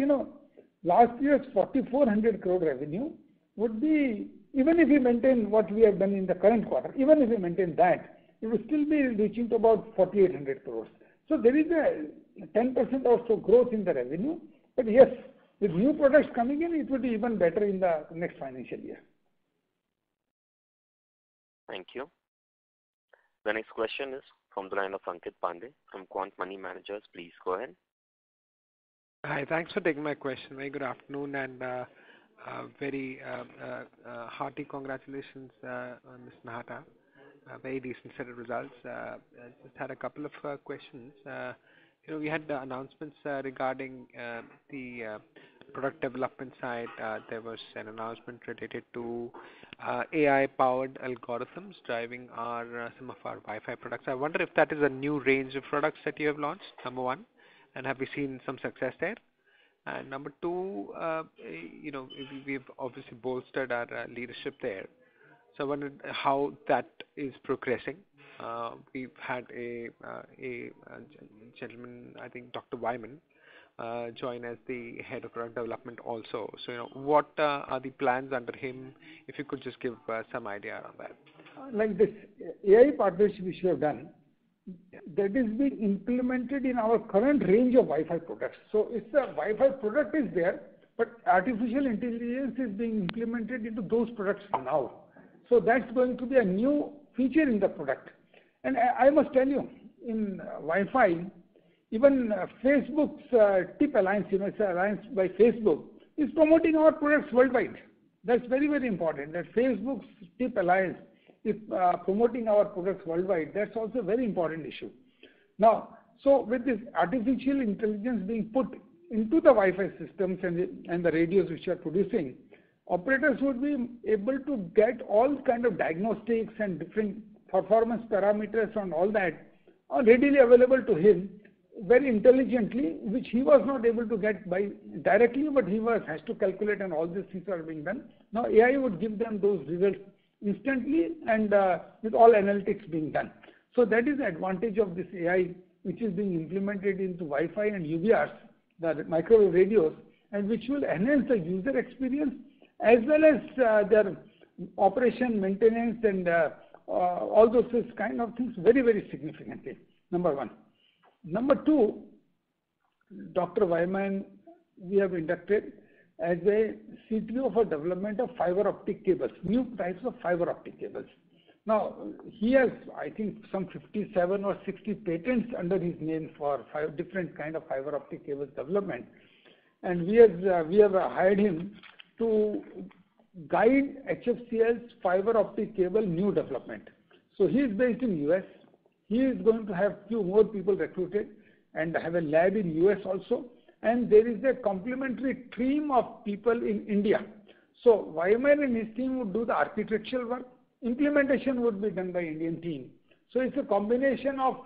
last year's 4,400 crore revenue would be, even if we maintain what we have done in the current quarter, even if we maintain that, it will still be reaching to about 4,800 crores. So there is a 10% or so growth in the revenue. But yes, with new products coming in, it will be even better in the next financial year. Thank you. The next question is from the line of Ankit Pandey from Quant Money Managers. Please go ahead. Hi, thanks for taking my question. Very good afternoon and very hearty congratulations on Mr. Nahata. Very decent set of results. I just had a couple of questions. We had the announcements regarding the product development side, there was an announcement related to AI-powered algorithms driving some of our Wi-Fi products. I wonder if that is a new range of products that you have launched, number one, and have we seen some success there? And number two, we've obviously bolstered our leadership there. So I wondered how that is progressing. We've had a gentleman, I think Dr. Wyman, join as the head of product development also. So, what are the plans under him? If you could just give some idea on that. Like this AI partnership which we have done, that is being implemented in our current range of Wi-Fi products. So it's a Wi-Fi product is there, but artificial intelligence is being implemented into those products now. So that's going to be a new feature in the product. And I must tell you, in Wi-Fi, even Facebook's TIP Alliance, it's an alliance by Facebook, is promoting our products worldwide. That's very, very important, that Facebook's TIP Alliance is promoting our products worldwide. That's also a very important issue. Now, so with this artificial intelligence being put into the Wi-Fi systems and the radios which are producing, operators would be able to get all kind of diagnostics and different performance parameters and all that are readily available to him very intelligently, which he was not able to get by directly, but he has to calculate, and all these things are being done. Now AI would give them those results instantly, and with all analytics being done. So that is the advantage of this AI, which is being implemented into Wi-Fi and UBRs, the microwave radios, and which will enhance the user experience as well as their operation, maintenance, and all those kind of things very, very significantly. Number one. Number two, Dr. Wyman, we have inducted as a CTO for development of fiber optic cables, new types of fiber optic cables. Now, he has, I think, some 57 or 60 patents under his name for 5 different kind of fiber optic cables development. And we have hired him to guide HFCL's fiber optic cable new development. So he is based in US. He is going to have few more people recruited and have a lab in US also. And there is a complementary team of people in India. So Wyman and his team would do the architectural work. Implementation would be done by Indian team. So it's a combination of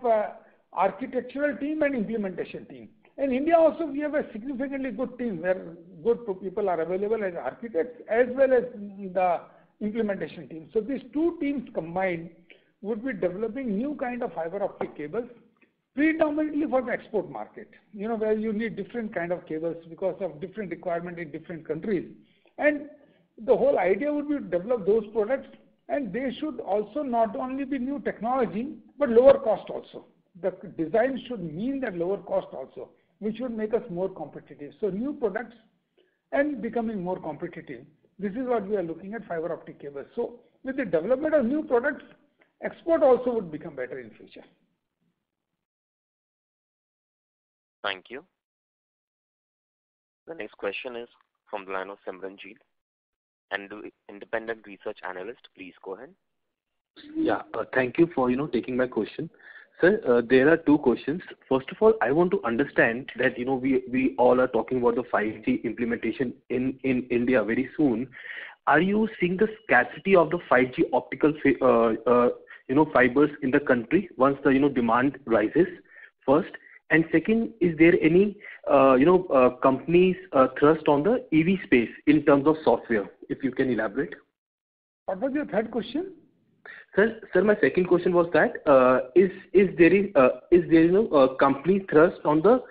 architectural team and implementation team. In India also we have a significantly good team where good people are available as architects as well as the implementation team. So these two teams combined would be developing new kind of fiber optic cables, predominantly for the export market, where you need different kind of cables because of different requirement in different countries. And the whole idea would be to develop those products, and they should also not only be new technology, but lower cost also. The design should mean that lower cost also, which would make us more competitive. So new products and becoming more competitive. This is what we are looking at fiber optic cables. So with the development of new products, export also would become better in future. Thank you. The next question is from the line of Simranjeet, and independent research analyst. Please go ahead. Yeah, thank you for taking my question. Sir, there are two questions. First of all, I want to understand that we all are talking about the 5G implementation in India very soon. Are you seeing the scarcity of the 5G optical fibers in the country once the demand rises? First, and second, is there any companies thrust on the EV space in terms of software? If you can elaborate. What was your third question? Sir, my second question was that is there a company thrust on the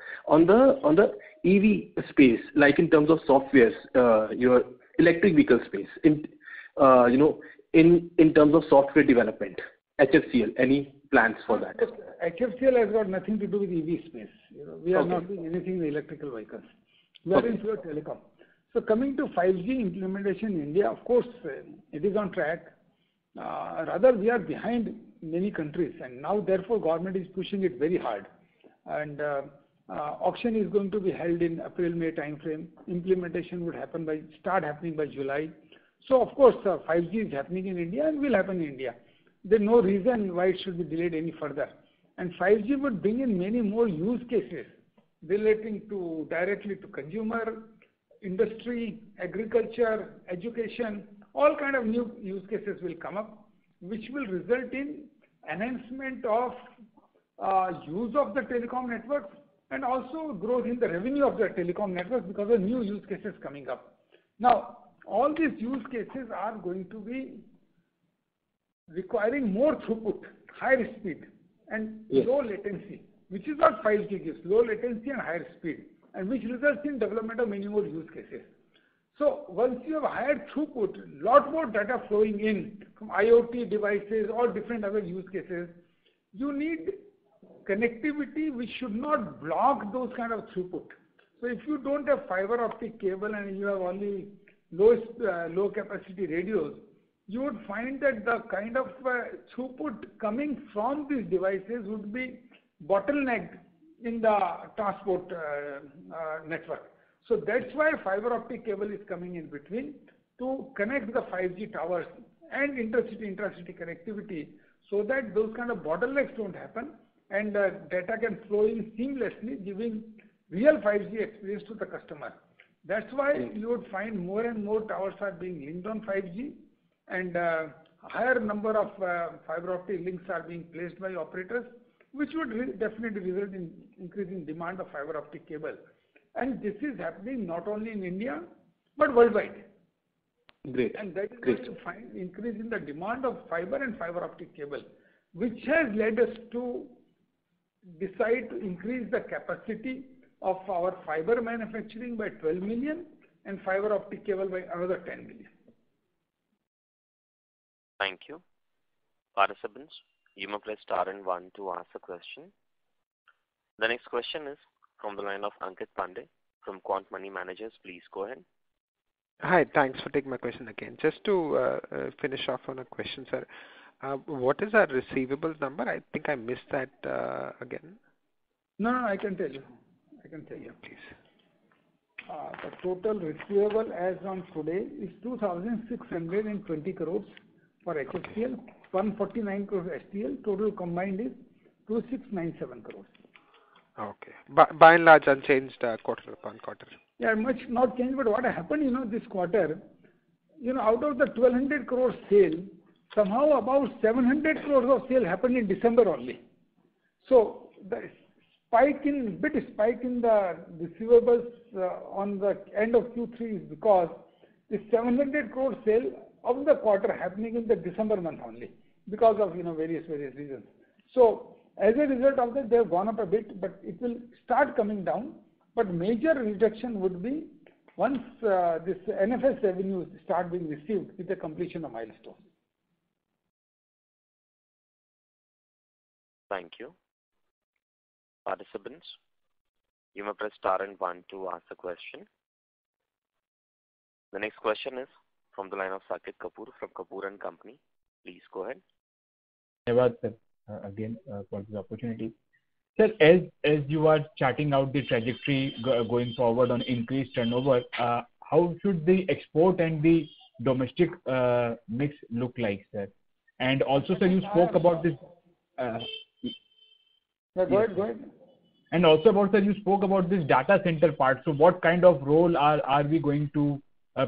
EV space, like in terms of softwares, your electric vehicle space, in terms of software development, HFCL, any plans for that? HFCL has got nothing to do with EV space. We are not doing anything in electrical vehicles. We are in pure telecom. So coming to 5G implementation in India, of course, it is on track. Rather, we are behind many countries, and now therefore government is pushing it very hard. And auction is going to be held in April-May timeframe. Implementation would start happening by July. So of course, 5G is happening in India and will happen in India. There's no reason why it should be delayed any further. And 5G would bring in many more use cases relating to directly to consumer, industry, agriculture, education, all kind of new use cases will come up, which will result in enhancement of use of the telecom networks and also growth in the revenue of the telecom networks because of new use cases coming up. Now, all these use cases are going to be requiring more throughput, higher speed, and low latency, which is what 5G gives, low latency and higher speed, and which results in development of many more use cases. So once you have higher throughput, lot more data flowing in from IoT devices, all different other use cases, you need connectivity which should not block those kind of throughput. So if you don't have fiber optic cable and you have only low capacity radios, you would find that the kind of throughput coming from these devices would be bottlenecked in the transport network. So that's why fiber optic cable is coming in between to connect the 5G towers and intracity connectivity so that those kind of bottlenecks don't happen and data can flow in seamlessly, giving real 5G experience to the customer. That's why you would find more and more towers are being linked on 5G, and higher number of fiber optic links are being placed by operators, which would definitely result in increasing demand of fiber optic cable. And this is happening not only in India, but worldwide. Great. And that is going to find increase in the demand of fiber and fiber optic cable, which has led us to decide to increase the capacity of our fiber manufacturing by 12 million and fiber optic cable by another 10 million. Thank you. Participants, you may press star and 1 to ask a question. The next question is from the line of Ankit Pandey from Quant Money Managers. Please go ahead. Hi, thanks for taking my question again. Just to finish off on a question, sir. What is our receivables number? I think I missed that again. No, I can tell you. Please. The total receivable as on today is 2,620 crores for HFCL, 149 crores STL. Total combined is 2,697 crores. Okay. By and large, unchanged quarter upon quarter. Yeah, much not changed, but what happened, this quarter, out of the 1,200 crore sale, somehow about 700 crores of sale happened in December only. So the spike in the receivables on the end of Q3 is because the 700 crore sale of the quarter happening in the December month only because of various reasons. So as a result of that, they have gone up a bit, but it will start coming down. But major reduction would be once this NFS revenues start being received with the completion of milestones. Thank you. Participants, you may press star and 1 to ask a question. The next question is from the line of Saket Kapoor from Kapoor and Company. Please go ahead. Dhanyawad, sir, again for this opportunity. Sir, as you are charting out the trajectory going forward on increased turnover, how should the export and the domestic mix look like, sir? And also, sir, you spoke about this. Go ahead. And also about, sir, you spoke about this data center part. So what kind of role are we going to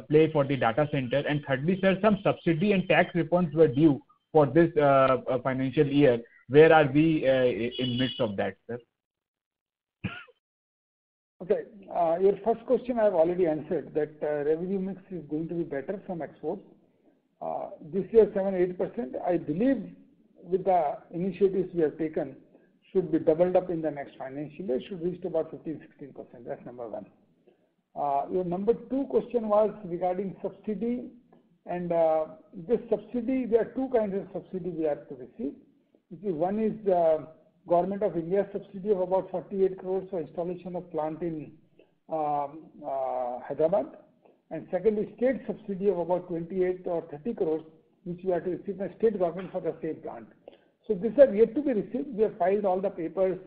play for the data center? And thirdly, sir, some subsidy and tax refunds were due for this financial year. Where are we in midst of that, sir? Okay. Your first question I have already answered, that revenue mix is going to be better from exports. This year 7-8%. I believe with the initiatives we have taken should be doubled up in the next financial year, should reach to about 15-16%. That's number one. Your number two question was regarding subsidy, and this subsidy, there are two kinds of subsidy we have to receive. One is Government of India subsidy of about 48 crores for installation of plant in Hyderabad, and second is state subsidy of about 28 or 30 crores, which we have to receive from the state government for the same plant. So these are yet to be received. We have filed all the papers,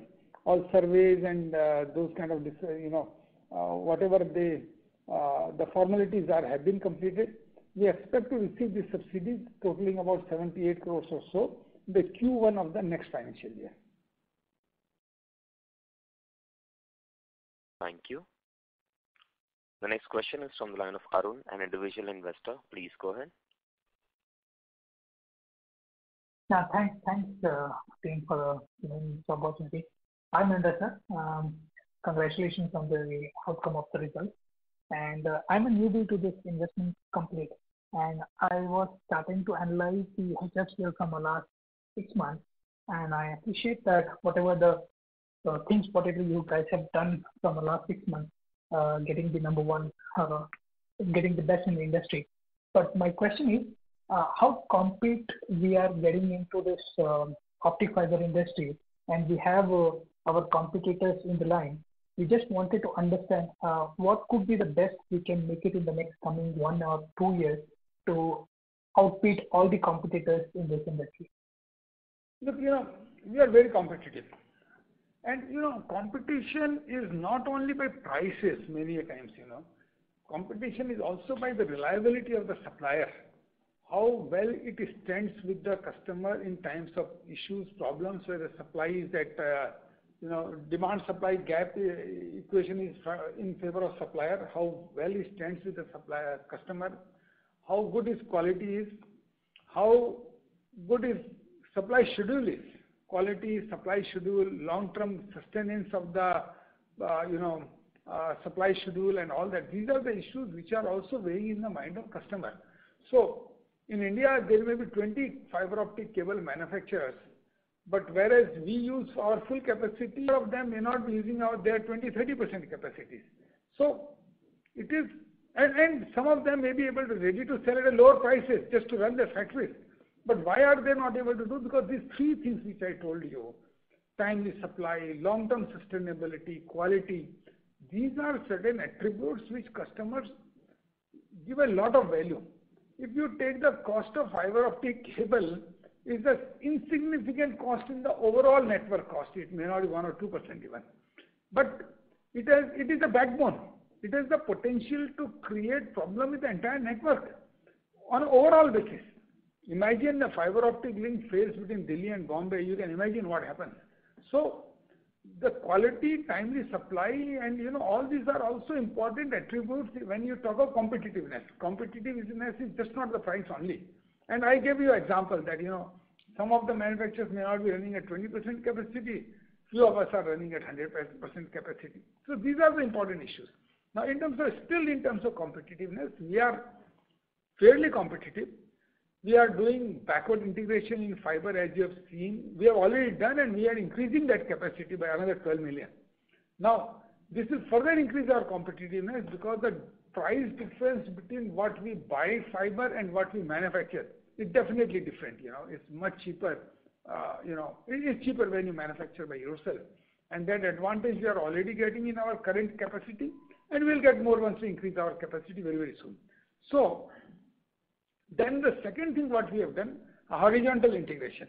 all surveys, and those kind of whatever the formalities have been completed. We expect to receive these subsidies totaling about 78 crores or so in the Q1 of the next financial year. Thank you. The next question is from the line of Arun, an individual investor. Please go ahead. Yeah, thanks, team, for giving this opportunity. I'm Nanda, sir. Congratulations on the outcome of the results. And I'm a newbie to this investment complete. And I was starting to analyze the HFCL from the last 6 months. And I appreciate that whatever whatever you guys have done from the last 6 months, getting the number one, getting the best in the industry. But my question is, how compete we are getting into this optic fiber industry, and we have our competitors in the line. We just wanted to understand what could be the best we can make it in the next coming 1 or 2 years to outbeat all the competitors in this industry. Look, we are very competitive. And, competition is not only by prices many a times, Competition is also by the reliability of the supplier. How well it stands with the customer in times of issues, problems where the supply is at, demand-supply gap equation is in favor of supplier, how well it stands with the supplier customer, how good his quality is, how good his supply schedule is, quality, supply schedule, long-term sustenance of the, supply schedule and all that. These are the issues which are also weighing in the mind of customer. So, in India, there may be 20 fiber optic cable manufacturers, but whereas we use our full capacity, of them may not be using their 20-30% capacities. So, it is, and some of them may be able to ready to sell at a lower prices just to run their factories. But why are they not able to do? Because these three things which I told you, timely supply, long-term sustainability, quality, these are certain attributes which customers give a lot of value. If you take the cost of fiber optic cable, is the insignificant cost in the overall network cost. It may not be 1 or 2% even. But it is a backbone. It has the potential to create problem with the entire network on an overall basis. Imagine the fiber optic link fails between Delhi and Bombay. You can imagine what happens. So, the quality, timely supply, and all these are also important attributes when you talk of competitiveness. Competitiveness is just not the price only. And I gave you an example that some of the manufacturers may not be running at 20% capacity. Few of us are running at 100% capacity. So these are the important issues. Now, in terms of competitiveness, we are fairly competitive. We are doing backward integration in fiber, as you have seen. We have already done, and we are increasing that capacity by another 12 million. Now, this will further increase our competitiveness because the price difference between what we buy fiber and what we manufacture is definitely different. It's much cheaper. It is cheaper when you manufacture by yourself. And that advantage we are already getting in our current capacity, and we'll get more once we increase our capacity very, very soon. So, then the second thing what we have done, horizontal integration.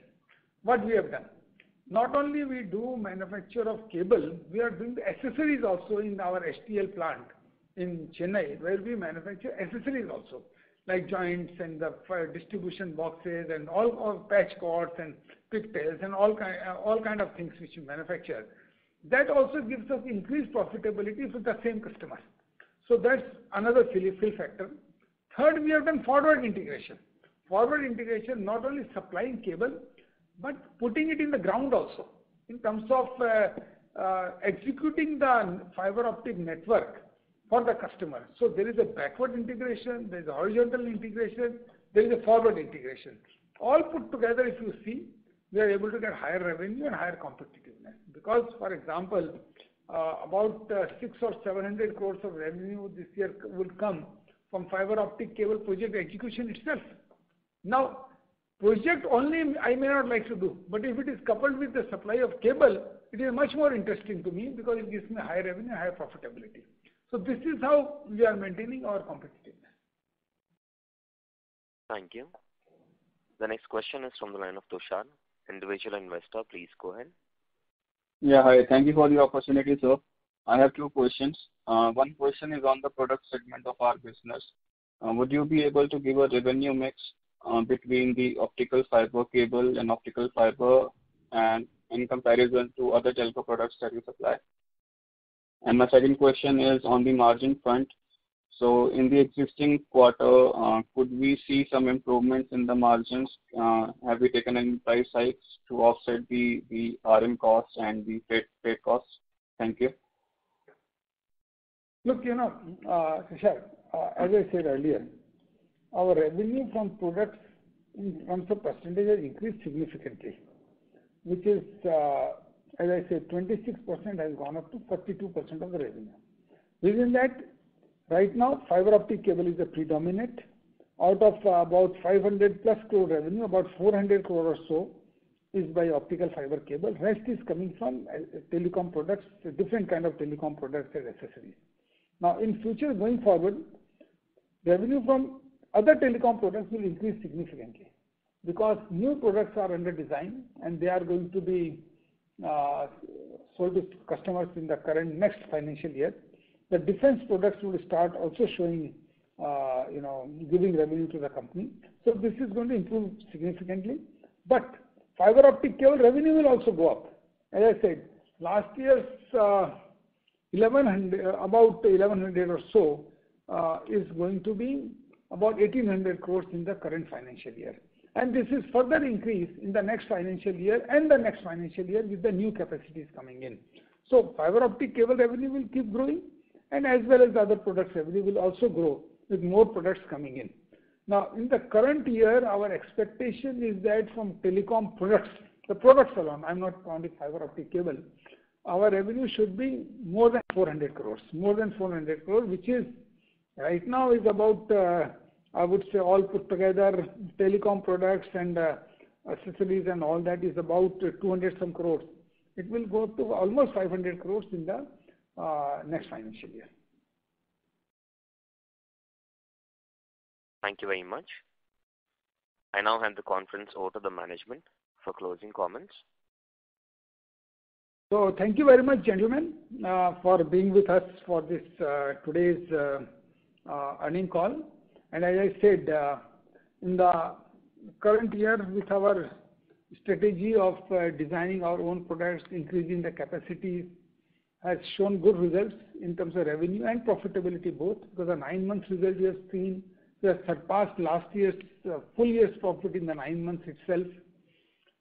What we have done, not only we do manufacture of cable, we are doing the accessories also in our STL plant in Chennai, where we manufacture accessories also, like joints and the distribution boxes and all patch cords and pigtails and all kind of things which we manufacture. That also gives us increased profitability for the same customers. So that's another fill factor. Third, we have done forward integration. Forward integration, not only supplying cable, but putting it in the ground also, in terms of executing the fiber optic network for the customer. So there is a backward integration, there is a horizontal integration, there is a forward integration. All put together, if you see, we are able to get higher revenue and higher competitiveness. Because, for example, about 600 or 700 crores of revenue this year will come from fiber optic cable project execution itself. Now, project only I may not like to do, but if it is coupled with the supply of cable, it is much more interesting to me because it gives me higher revenue, higher profitability. So this is how we are maintaining our competitiveness. Thank you. The next question is from the line of Tushar, individual investor. Please go ahead. Yeah, hi. Thank you for the opportunity, sir. I have two questions. One question is on the product segment of our business. Would you be able to give a revenue mix between the optical fiber cable and optical fiber and in comparison to other telco products that you supply? And my second question is on the margin front. So in the existing quarter, could we see some improvements in the margins? Have we taken any price hikes to offset the RM costs and the freight costs? Thank you. Look, Tushar, as I said earlier, our revenue from products in terms of percentage has increased significantly, which is, as I said, 26% has gone up to 42% of the revenue. Within that, right now, fiber optic cable is the predominant. Out of about 500 plus crore revenue, about 400 crore or so is by optical fiber cable. Rest is coming from telecom products, different kind of telecom products and accessories. Now, in future, going forward, revenue from other telecom products will increase significantly because new products are under design and they are going to be sold to customers in the next financial year. The defense products will start also showing, giving revenue to the company. So this is going to improve significantly. But fiber optic cable revenue will also go up. As I said, last year's about 1100 or so is going to be about 1800 crores in the current financial year. And this is further increase in the next financial year and the next financial year with the new capacities coming in. So fiber optic cable revenue will keep growing, and as well as the other products revenue will also grow with more products coming in. Now, in the current year, our expectation is that from telecom products, the products alone, I'm not counting fiber optic cable, our revenue should be more than 400 crores, which is right now is about, I would say all put together, telecom products and accessories and all that is about 200 some crores. It will go to almost 500 crores in the next financial year. Thank you very much. I now hand the conference over to the management for closing comments. So thank you very much, gentlemen, for being with us for this today's earning call. And as I said, in the current year with our strategy of designing our own products, increasing the capacity, has shown good results in terms of revenue and profitability both, because the 9 months result we have seen, we have surpassed last year's full year's profit in the 9 months itself.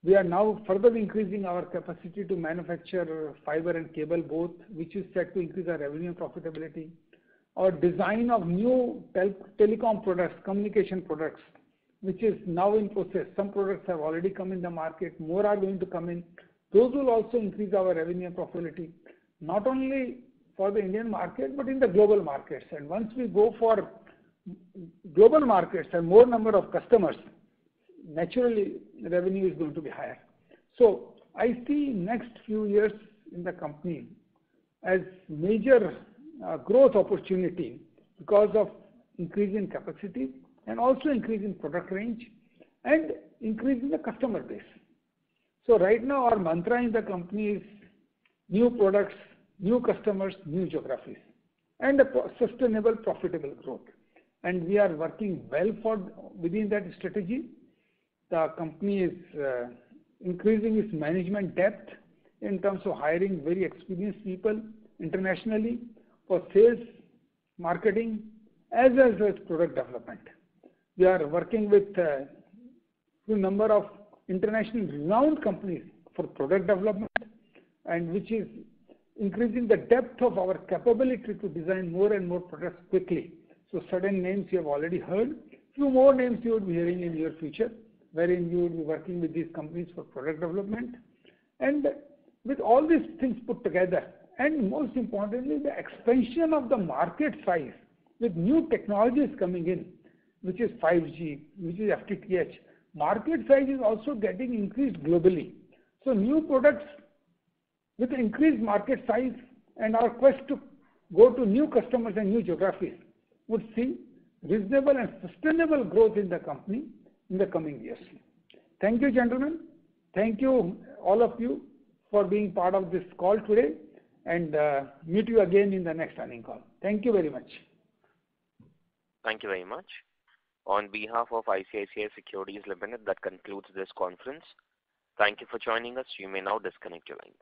We are now further increasing our capacity to manufacture fiber and cable both, which is set to increase our revenue and profitability. Our design of new telecom products, communication products, which is now in process. Some products have already come in the market, more are going to come in. Those will also increase our revenue and profitability, not only for the Indian market, but in the global markets. And once we go for global markets and more number of customers, naturally revenue is going to be higher. So I see next few years in the company as major growth opportunity because of increasing capacity and also increasing product range and increasing the customer base. So right now our mantra in the company is new products, new customers, new geographies, and a sustainable, profitable growth. And we are working well within that strategy. The company is increasing its management depth in terms of hiring very experienced people internationally for sales, marketing, as well as product development. We are working with a number of international renowned companies for product development, and which is increasing the depth of our capability to design more and more products quickly. So certain names you have already heard. Few more names you will be hearing in your future, wherein you will be working with these companies for product development. And with all these things put together, and most importantly, the expansion of the market size with new technologies coming in, which is 5G, which is FTTH, market size is also getting increased globally. So new products with increased market size and our quest to go to new customers and new geographies would see reasonable and sustainable growth in the company in the coming years. Thank you, gentlemen. Thank you, all of you, for being part of this call today, and meet you again in the next earning call. Thank you very much. Thank you very much. On behalf of ICICI Securities Limited, that concludes this conference. Thank you for joining us. You may now disconnect your lines.